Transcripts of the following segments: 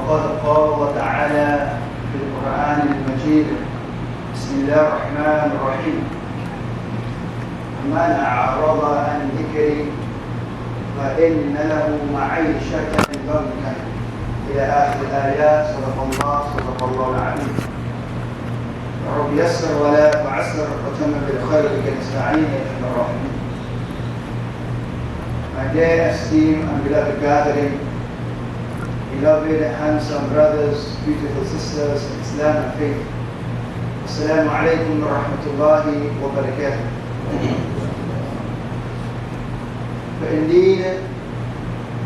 وقد قال الله تعالى في القرآن المجيد بسم الله الرحمن الرحيم من أعرض عن ذكري فإن له معيشة ضنكا إلى آخر الآيات. صدق الله العظيم. رب يسر ولا تعسر وتمم بالخير بك نستعين يا أرحم الراحمين. My dear esteemed and beloved gathering, beloved handsome brothers, beautiful sisters in Islam and faith, Assalamu alaikum wa rahmatullahi wa barakatuh. But indeed,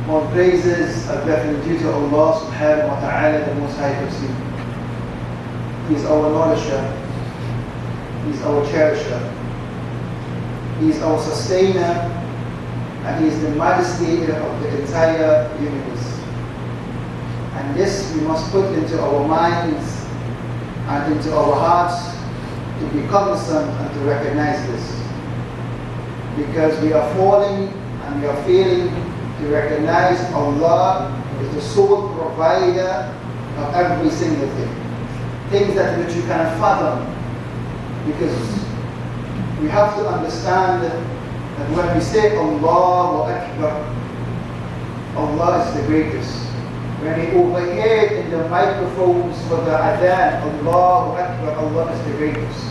all praises are definitely due to Allah subhanahu wa ta'ala, the Most High Person. He is our nourisher, He is our cherisher, He is our sustainer, and He is the majesty of the entire universe. And this we must put into our minds and into our hearts to be cognizant and to recognize this. Because we are falling and we are failing to recognize Allah is the sole provider of every single thing. Things that which you cannot fathom. Because we have to understand that when we say Allahu Akbar, Allah is the greatest. When we overhear in the microphones for the adhan, Allahu Akbar, Allah is the greatest.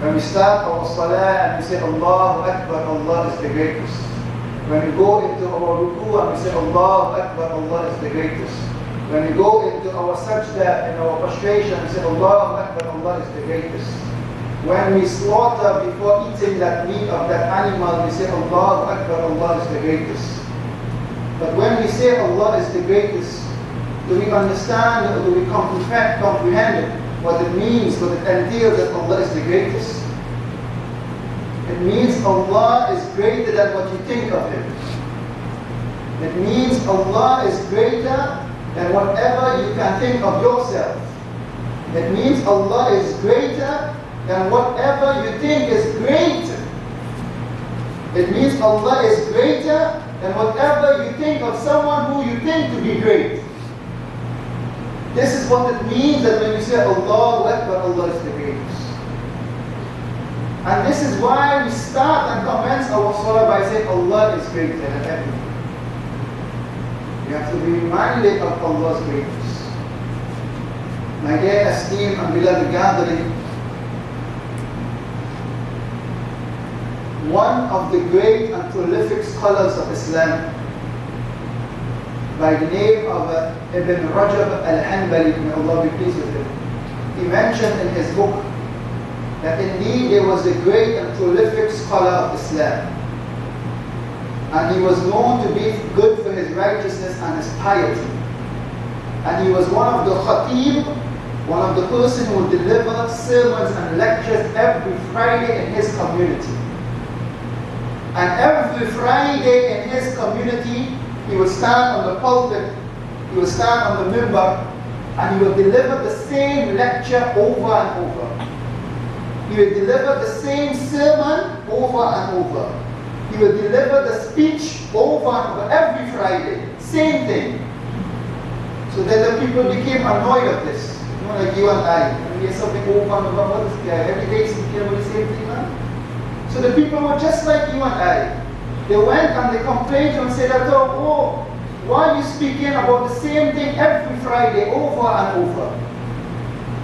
When we start our salah and we say Allahu Akbar, Allah is the greatest. When we go into our ruku and we say Allahu Akbar, Allah is the greatest. When we go into our sajda and our prostration and say Allahu Akbar, Allah is the greatest. When we slaughter before eating that meat of that animal, we say Allahu Akbar, Allah is the greatest. But when we say Allah is the greatest, do we understand or do we comprehend what it means, what it entails that Allah is the greatest? It means Allah is greater than what you think of Him. It means Allah is greater than whatever you can think of yourself. It means Allah is greater than whatever you think is great. It means Allah is greater than whatever you think of someone who you think to be great. This is what it means that when you say Allahu Akbar, Allah is the greatest. And this is why we start and commence our salah by saying Allah is greater than everything. We have to be reminded of Allah's greatness. My dear esteemed and beloved gathering, one of the great and prolific scholars of Islam, by the name of Ibn Rajab al-Hanbali, may Allah be pleased with him, he mentioned in his book that indeed there was a great and prolific scholar of Islam, and he was known to be good for his righteousness and his piety, and he was one of the khatib, one of the person who delivered sermons and lectures every Friday in his community. And every Friday in his community, he would stand on the pulpit, he would stand on the minbar, and he would deliver the same lecture over and over. He would deliver the same sermon over and over. He would deliver the speech over and over every Friday. Same thing. So then the people became annoyed of this. You know, like you and I. When we hear something over and over, what is that? Every day speaking about the same thing, man. So the people were just like you and I. They went and they complained and said, oh, why are you speaking about the same thing every Friday over and over?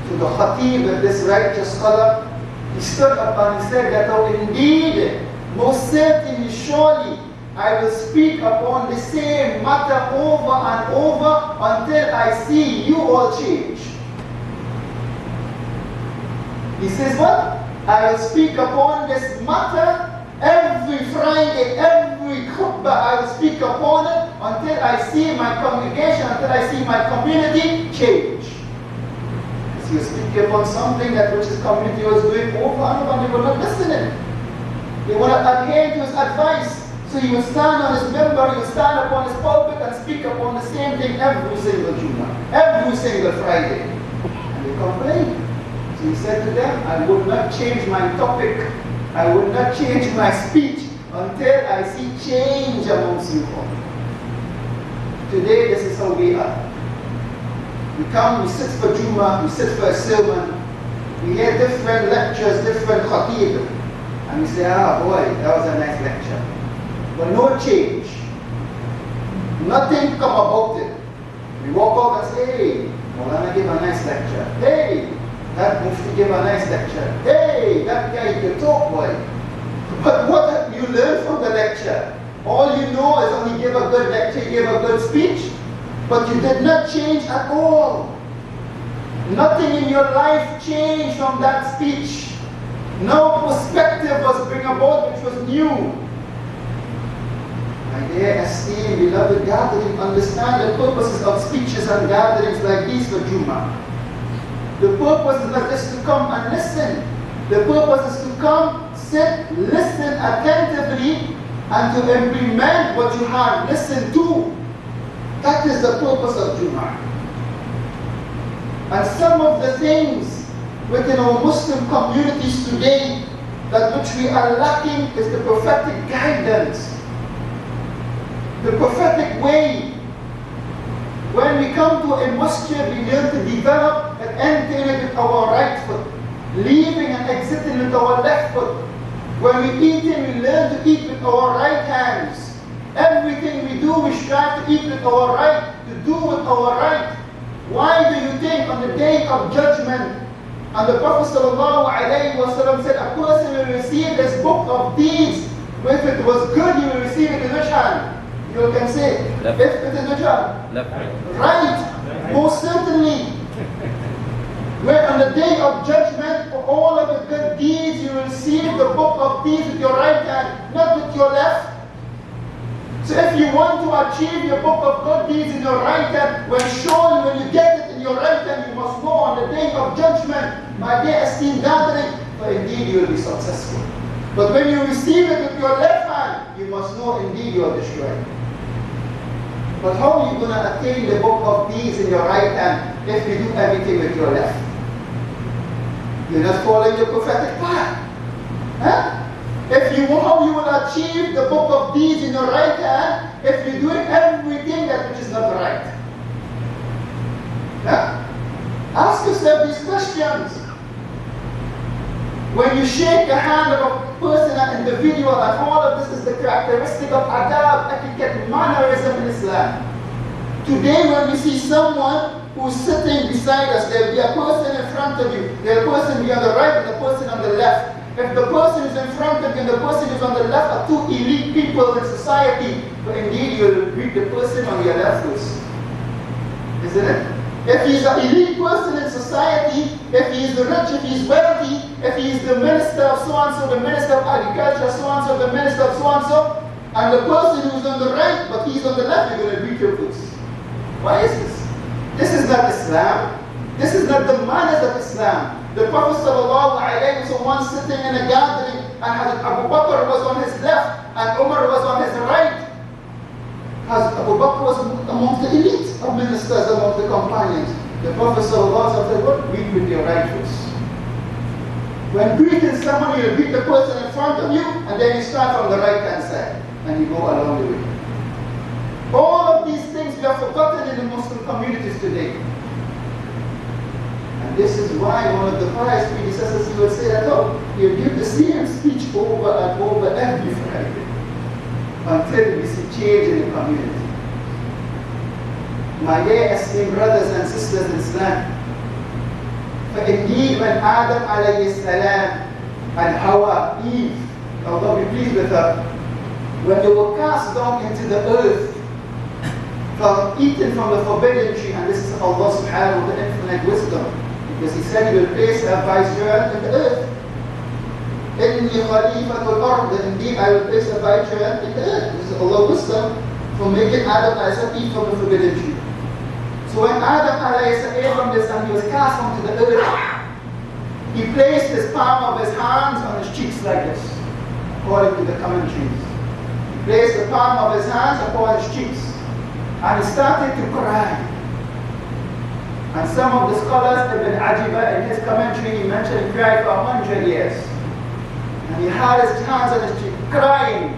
So the khatib, this righteous scholar, he stood up and he said that, oh, indeed, most certainly, surely, I will speak upon the same matter over and over until I see you all change. He says what? I will speak upon this matter every Friday, every khutbah, I will speak upon it until I see my congregation, until I see my community change. He was speaking upon something that which his community was doing over and over, and they were not listening. They were not adhering to his advice. So he would stand on his member, he would stand upon his pulpit and speak upon the same thing every single Jummah, every single Friday. And they complained. So he said to them, I would not change my topic, I would not change my speech until I see change amongst you all. Today, this is how we are. We come, we sit for Jummah, we sit for a sermon, we hear different lectures, different khatib, and we say, ah boy, that was a nice lecture. But no change. Nothing come about it. We walk out and say, hey, Maulana gave a nice lecture. Hey, that Mufti gave a nice lecture. Hey, that guy can talk, boy. But what have you learned from the lecture? All you know is he gave a good lecture, he gave a good speech, but you did not change at all. Nothing in your life changed from that speech. No perspective was bring about which was new. My dear esteemed beloved gathering, understand the purposes of speeches and gatherings like these for Jummah. The purpose is not just to come and listen. The purpose is to come, sit, listen attentively, and to implement what you have listened to. That is the purpose of Jummah. And some of the things within our Muslim communities today that which we are lacking is the prophetic guidance, the prophetic way. When we come to a masjid, we learn to develop and enter with our right foot, leaving and exiting with our left foot. When we eat in, we learn to eat with our right hands. Everything we do, we strive to eat with our right, to do with our right. Why do you think on the day of judgment, and the Prophet ﷺ said, a person will receive this book of deeds. If it was good, he will receive it in which hand? You can say, left. If it is which hand? Left. Right. Most certainly. Where on the day of judgment, for all of the good deeds, you will receive the book of deeds with your right hand, not with your left. So if you want to achieve your book of good deeds in your right hand, when you get it in your right hand, you must know on the day of judgment, my dear esteemed gathering, for indeed you will be successful. But when you receive it with your left hand, you must know indeed you are destroyed. But how are you going to attain the book of deeds in your right hand if you do everything with your left? You're not following the prophetic path. Huh? How you will achieve the book of deeds in your right hand if you're doing everything that which is not right? Huh? Ask yourself these questions. When you shake the hand of a person, an individual, and all of this is the characteristic of adab, etiquette, mannerism in Islam. Today when we see someone who's sitting beside us, there will be a person in front of you, there will be a person on the right and a person on the left. If the person is in front of you and the person is on the left are two elite people in society, but indeed you will greet the person on your left first. Isn't it? If he is an elite person in society, if he is rich, if he is wealthy, if he is the minister of so-and-so, the minister of agriculture, so-and-so, the minister of so-and-so, and the person who is on the right, but he is on the left, you're going to greet him first. Why is this? This is not Islam. This is not the manners of Islam. The Prophet ﷺ once sitting in a gathering, and Hazrat Abu Bakr was on his left, and Umar was on his right. Hazrat Abu Bakr was amongst the elite of ministers, amongst the companions. The Prophet ﷺ said, "What? Greet with your right first." When greeting someone, you greet the person in front of you, and then you start from the right-hand side, and you go along the way. All of these things we have forgotten in the Muslim communities today. And this is why one of the pious predecessors, he would say that, oh, you give the same speech over and over every Friday until we see change in the community. My dear esteemed brothers and sisters in Islam, for indeed when Adam alayhi salam and Hawa, Eve, Allah be pleased with her, when they were cast down into the earth, from eating from the forbidden tree, and this is Allah subhanahu wa ta'ala infinite wisdom, because He said He will place a vicegerent in the earth. Inni khalifatul ard, indeed I will place a vicegerent in the earth. This is Allah's wisdom for making Adam eat from the forbidden tree. So when Adam ate from this and he was cast onto the earth, he placed his palm of his hands on his cheeks like this, according to the commentaries. He placed the palm of his hands upon his cheeks, and he started to cry. And some of the scholars, Ibn Ajiba, in his commentary, he mentioned he cried for 100 years. And he had his hands on his cheek, crying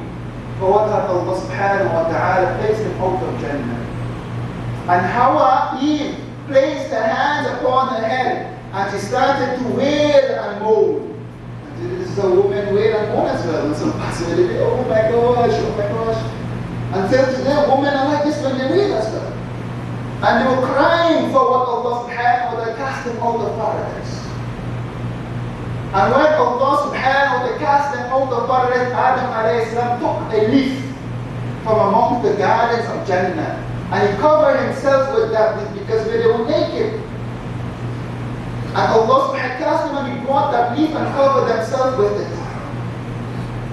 for what Allah subhanahu wa ta'ala placed him out of Jannah. And Hawa, Eve, placed her and she started to wail and moan. And this is a woman wail and moan as well. And some possibility, oh my gosh, oh my gosh. Until today, women are like this when they wail as well. And they were crying for what Allah subhanahu wa ta'ala cast them out of paradise. And when Allah subhanahu wa ta'ala cast them out of paradise, Adam alayhi salam took a leaf from among the gardens of Jannah. And he covered himself with that because they were naked. And Allah subhanahu wa ta'ala cast him and he brought that leaf and covered themselves with it.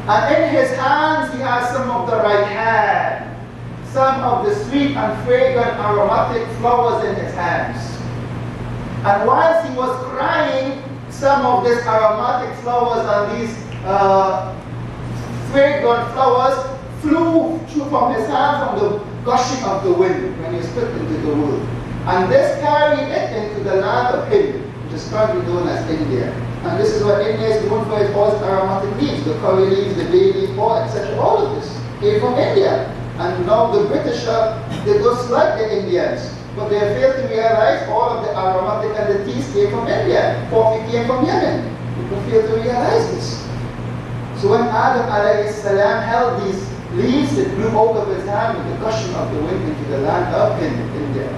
And in his hands he has some of the raihan, some of the sweet and fragrant aromatic flowers in his hands. And whilst he was crying, some of these aromatic flowers and these fragrant flowers flew from his hand from the gushing of the wind when he split into the wood. And this carried it into the land of Hind, which is currently known as India. And this is what India is known for, it all aromatic leaves, the curry leaves, the bay leaf, etc. All of this came from India. And now the British they just like the Indians. But they fail to realize all of the aromatic and the teas came from India. Coffee came from Yemen. People fail to realize this. So when Adam alayhi salam held these leaves, it blew out of his hand with the cushion of the wind into the land of India.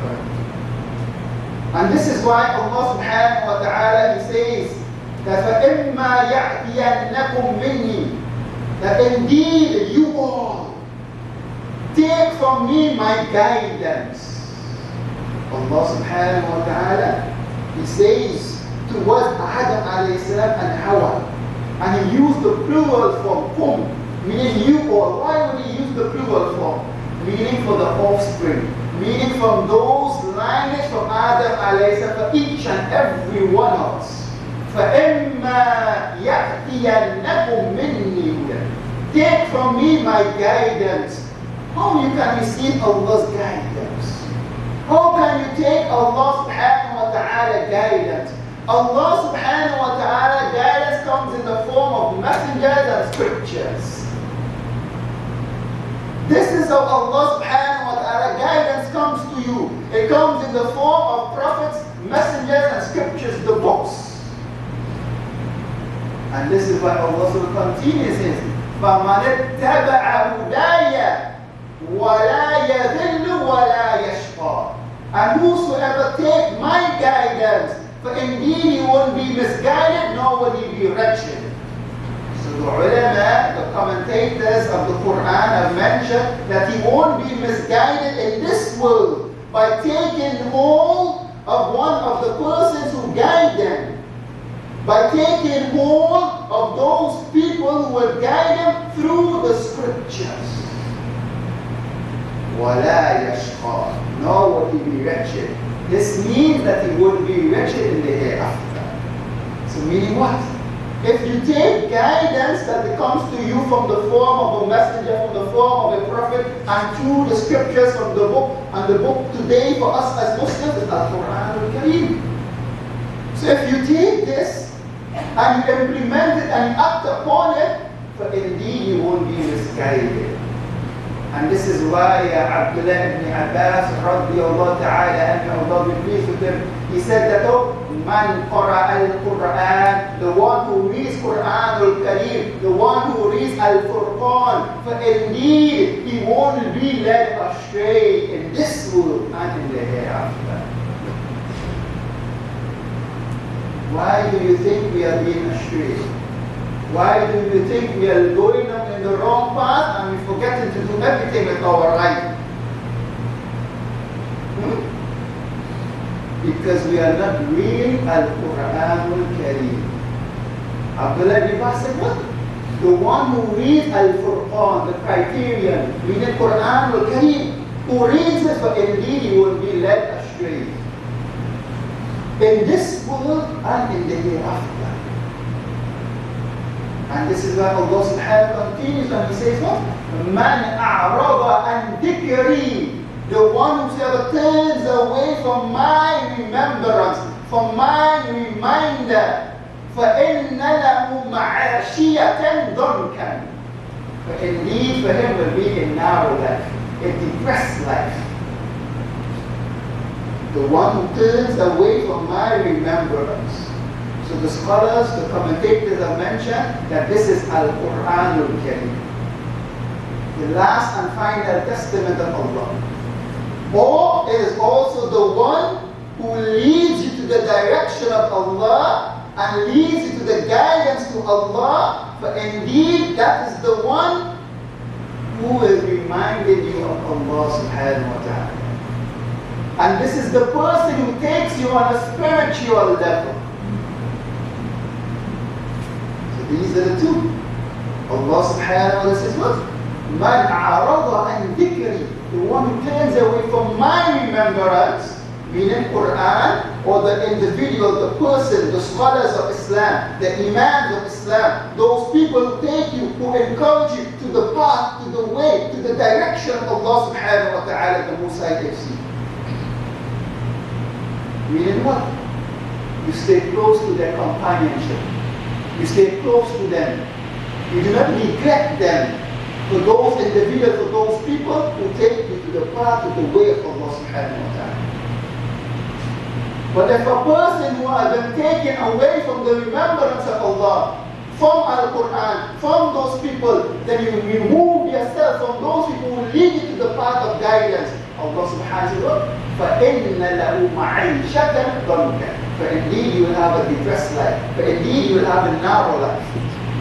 And this is why Allah subhanahu wa ta'ala, He says that فَإِمَّا يَعْتِيَنَّكُمْ مِنِّي, that indeed you all take from me my guidance. Allah subhanahu wa ta'ala, He says towards Adam alayhi salam and Hawa, and He used the plural form, kum, meaning you all. Why would He use the plural form? Meaning for the offspring, meaning from those lineage from Adam alayhi salam, for each and every one of us. فَإِمَّا يَأْتِيَنَّكُمْ مِنِّي هُدًى, take from me my guidance. How you can receive Allah's guidance? How can you take Allah subhanahu wa ta'ala guidance? Allah subhanahu wa ta'ala guidance comes in the form of messengers and scriptures. This is how Allah subhanahu wa ta'ala guidance comes to you. It comes in the form of prophets, messengers and scriptures, the books. And this is why Allah subhanahu wa ta'ala continues says, فَمَنِ اتَّبَعَ هُدَايَ وَلَا يَذِلُّ وَلَا يَشْقَى. And whosoever take my guidance, for indeed he won't be misguided, nor will he be wretched. So the ulama, the commentators of the Quran have mentioned that he won't be misguided in this world by taking hold of one of the persons who guide them, by taking hold of those people who will guide them through the scriptures. وَلَا يَشْقَى, nor will he be wretched. This means that he would be wretched in the hereafter. So meaning what? If you take guidance that comes to you from the form of a messenger, from the form of a prophet, and through the scriptures from the book, and the book today for us as Muslims is Al-Quran al-Kareem. So if you take this, and you implement it and you act upon it, for indeed you won't be misguided. And this is why Abdullah ibn Abbas radiyallahu ta'ala anhu, Allah be pleased with him, he said that, oh, man qara al-Quran, the one who reads Quran al-Kareem, the one who reads al-Furqan, for indeed he won't be led astray in this world and in the hereafter. Why do you think we are being astray? Why do you think we are going in the wrong path and we forgetting to do everything with our right? Because we are not reading Al-Quran al-Kareem. Abdullah ibn Abbas said what? The one who reads Al-Furqan, the criterion, meaning Quran al-Kareem, who reads it, for indeed he will be led astray in this world and in the hereafter. And this is why Allah subhanahu wa ta'ala continues and He says what? Man a'rada an dhikri, the one whoever turns away from my remembrance, from my reminder, فَإِنَّ لَهُ مَعَاشِيَةً ضَنْكًا, for indeed for him will be a narrow life, a depressed life. The one who turns away from my remembrance. So the scholars, the commentators have mentioned that this is Al-Quran al-Karim, the last and final testament of Allah. Or it is also the one who leads you to the direction of Allah and leads you to the guidance to Allah. For indeed, that is the one who is reminding you of Allah subhanahu wa ta'ala. And this is the person who takes you on a spiritual level. So these are the two. Allah subhanahu wa ta'ala says what? Man a'arada an dhikri, the one who turns away from my remembrance, meaning Quran, or the individual, the person, the scholars of Islam, the imams of Islam, those people who take you, who encourage you to the path, to the way, to the direction of Allah subhanahu wa ta'ala, the Most High FC. Meaning what? You stay close to their companionship. You stay close to them. You do not neglect them. For those individuals, for those people who take you to the path, to the way of Allah subhanahu wa ta'ala. But if a person who has been taken away from the remembrance of Allah, from Al-Quran, from those people, then you remove yourself from those people who lead you to the path of guidance. Allah subhanahu wa ta'ala, فَإِنَّ لَهُ مَعِيشَةً ضَنْكًا, for indeed you will have a depressed life. For indeed you will have a narrow life.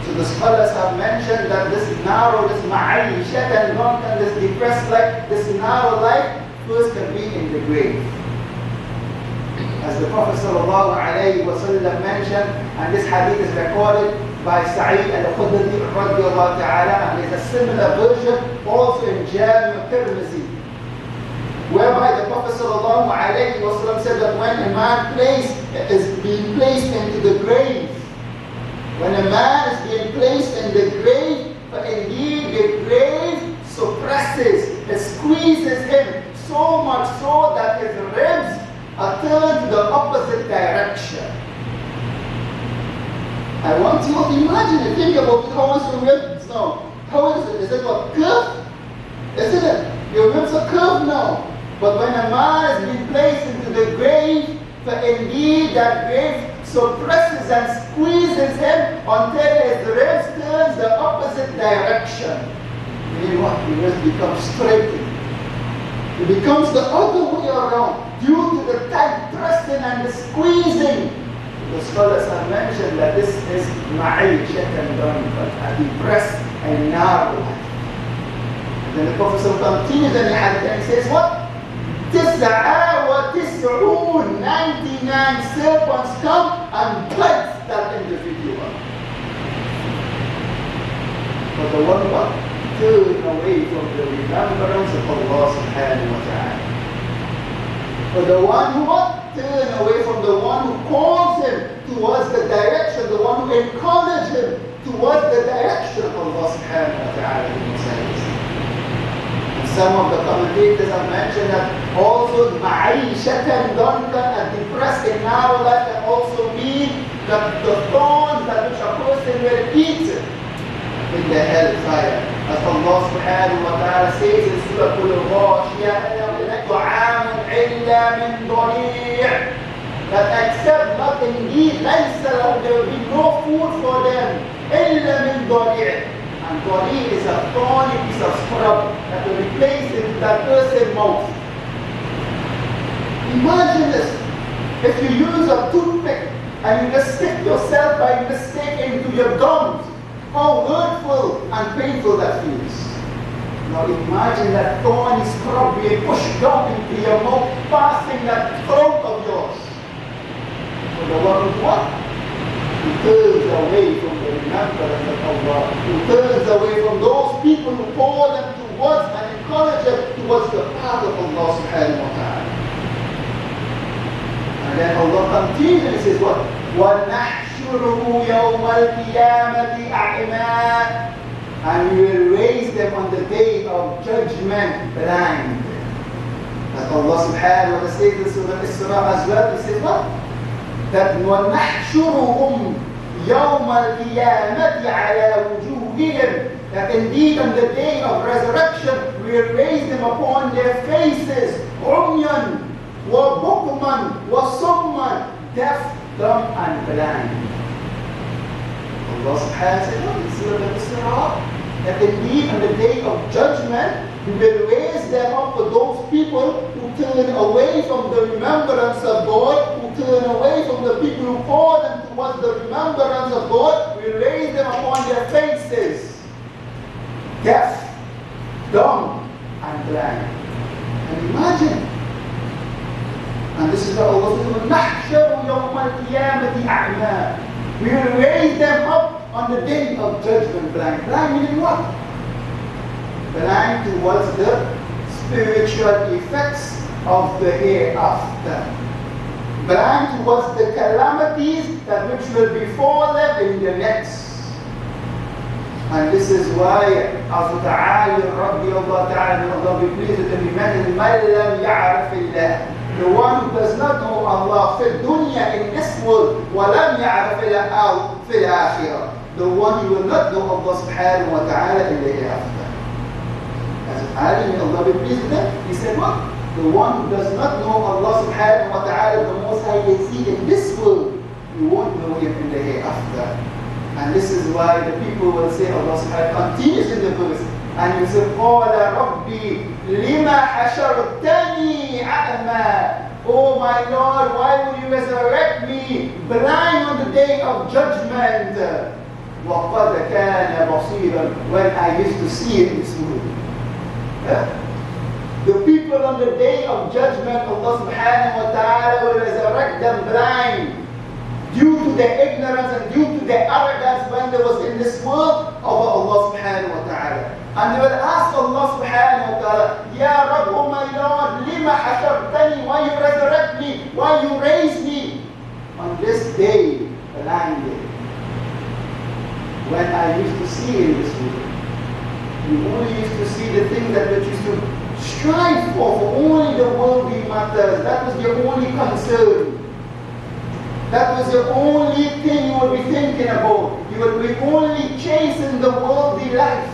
So the scholars have mentioned that this narrow, this ma'ayishatan, this depressed life, this narrow life, first can be in the grave. As the Prophet ﷺ mentioned, and this hadith is recorded by Sa'id al-Khudri radiallahu ta'ala, and there's a similar version also in Jami' al-Tirmizi, whereby the Prophet ﷺ said that when a man is being placed into the grave, when a man is being placed in the grave, but indeed the grave suppresses, it squeezes him so much so that his ribs are turned to the opposite direction. I want you to imagine and think about how is your ribs now? How is it? Is it what, curved? Isn't it? Your ribs are curved now. But when a man is being placed into the grave, for indeed that grave suppresses and squeezes him until his ribs turns the opposite direction. Meaning what? He ribs become straightened. It becomes the other way around due to the tight pressing and the squeezing. The scholars have mentioned that this is ma'ayishatan dhankan, a depressed and narrow life. Then the Prophet continues and he says what? 99 serpents come and bite that individual. But the one what? Turn away from the remembrance of Allah subhanahu wa ta'ala. For the one who what? Turn away from the one who calls him towards the direction, the one who encourages him towards the direction of Allah subhanahu wa ta'ala. Some of the commentators have mentioned that also ma'ayishatan dhankan, a depressed and narrow life, can also mean that the thorns that which a person will eat in the hellfire. As Allah subhanahu wa ta'ala says in Surah Al-Ghashiyah, طَعَامٌ إِلَّا مِنْ ضَرِيعٍ, that except not indeed, there will be no food for them, إِلَّا مِنْ ضَرِيعٍ. And dhari is a thorny piece of scrub that will be placed into that person's mouth. Imagine this. If you use a toothpick and you just stick yourself by mistake into your gums, how hurtful and painful that feels. Now imagine that thorny scrub being pushed down into your mouth, passing that throat of yours. So the one who what? Who turns away from the remembrance of Allah, who turns away from those people who call them towards and encourage them towards the path of Allah subhanahu wa ta'ala. And then Allah continues and says what? وَنَحْشُرُهُ يَوْمَ الْقِيَامَةِ أَعْمَى, and we will raise them on the day of judgment blind. As Allah subhanahu wa ta'ala says in Surah Isra as well, He says what? That وَنَحْشُرُهُمْ يَوْمَ الْقِيَامَةِ عَلَى وُجُوهِهِمْ, that indeed on the day of resurrection we will raise them upon their faces, عُمْيًا, وبكما وصما, deaf, dumb and blind. Allah subhanahu wa ta'ala said, in Surah Al-Isra, that indeed on the day of judgment, we will raise them up for those people who turn away from the remembrance of God, who turn away from the people who call them towards the remembrance of God. We raise them upon their faces, deaf, dumb, and blind. And imagine, and this is what Allah says, نَحْشَرُ يَوْمَ الْقِيَامَةِ أَعْمَى. We will raise them up on the day of judgment blind. Blind meaning what? Blind towards the spiritual effects of the hereafter. Blind towards the calamities that which will befall them in the next. And this is why Allah Ta'ala, Rabbi Allah Ta'ala, Allah be pleased with him, مَنْ لَمْ يَعْرَفِ اللَّهِ, the one who does not know Allah في الدنيا in this world, وَلَمْ يَعْرَفِ اللَّهِ في الآخرة, the one who will not know Allah subhanahu wa ta'ala in the hereafter. As Ali, may Allah be pleased with him, he said what? The one who does not know Allah subhanahu wa ta'ala, the Most High can see in this world, you won't know him in the hereafter. And this is why the people will say, Allah subhanahu wa ta'ala continues in the verse, and you say, قَالَ رَبِّي لِمَا حَشَرْتَنِي أَعْمَى. Oh my Lord, why would you resurrect me blind on the day of judgment? وَقَدْ كَانَ بَصِيرًا, when I used to see in this world. The people on the day of judgment, Allah subhanahu wa ta'ala will resurrect them blind due to their ignorance and due to their arrogance when they was in this world of Allah subhanahu wa ta'ala. And they will ask Allah subhanahu wa ta'ala, Ya Rabb, oh my Lord, lima hashartani, why you resurrect me, why you raise me on this day, blind day, when I used to see in this world. You only used to see the things that you used to strive for only the worldly matters. That was your only concern. That was the only thing you would be thinking about. You would be only chasing the worldly life.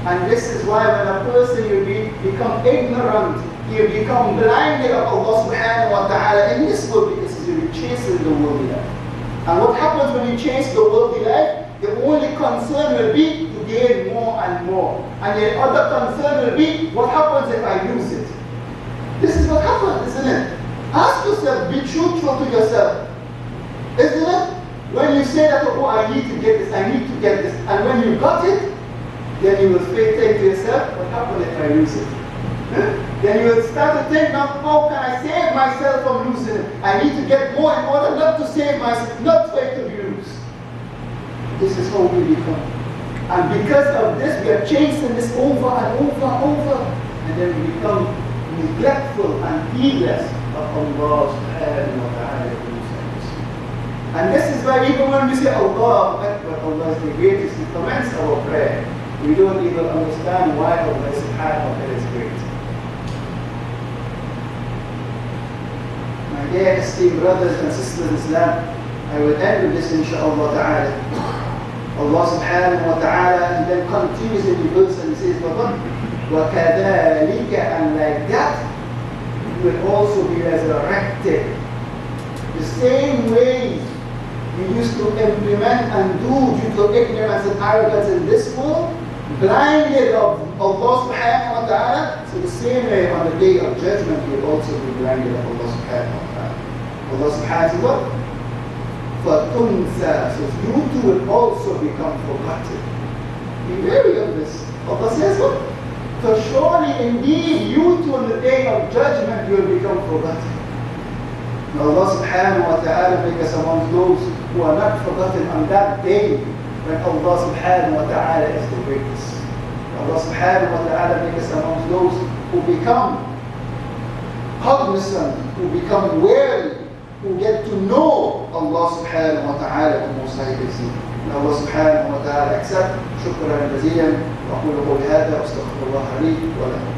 And this is why when a person will become ignorant, he'll become blinded of Allah subhanahu wa ta'ala in this world, because he'll be chasing the worldly life. And what happens when you chase the worldly life? The only concern will be to gain more and more. And the other concern will be, what happens if I lose it? This is what happens, isn't it? Ask yourself, be truthful to yourself. Isn't it? When you say that, oh, I need to get this, I need to get this, and when you got it, then you will think to yourself, what happens if I lose it? Then you will start to think, now, how can I save myself from losing it? I need to get more in order not to save myself, not for it to be lost. This is how we become. And because of this, we are chasing this over and over and over. And then we become neglectful and heedless of Allah subhanahu wa ta'ala. And this is why even when we say Allah Akbar, Allah is the greatest, we commence our prayer. We don't even understand why Allah subhanahu wa ta'ala is great. My dear esteemed brothers and sisters in Islam, I will end with this inshaAllah ta'ala. Allah subhanahu wa ta'ala then continues in the verse and says, وَكَذَلِكَ, and like that, you will also be resurrected. The same way you used to implement and do due to ignorance and arrogance in this world, blinded of Allah subhanahu wa ta'ala, so the same way on the day of judgment you will also be blinded of Allah subhanahu wa ta'ala. Allah subhanahu wa ta'ala, فَتُنْسَى, so you too will also become forgotten. Be wary of this. Allah says what? For surely indeed you too on the day of judgment you will become forgotten. May Allah subhanahu wa ta'ala make us among those who are not forgotten on that day when Allah subhanahu wa ta'ala is the greatest. Allah subhanahu wa ta'ala make us among those who become cognizant, who become wary, who get to know Allah subhanahu wa ta'ala the Most High is. May Allah subhanahu wa ta'ala accept. شكرا جزيلا. وأقول قولي هذا وأستغفر الله لي ولكم.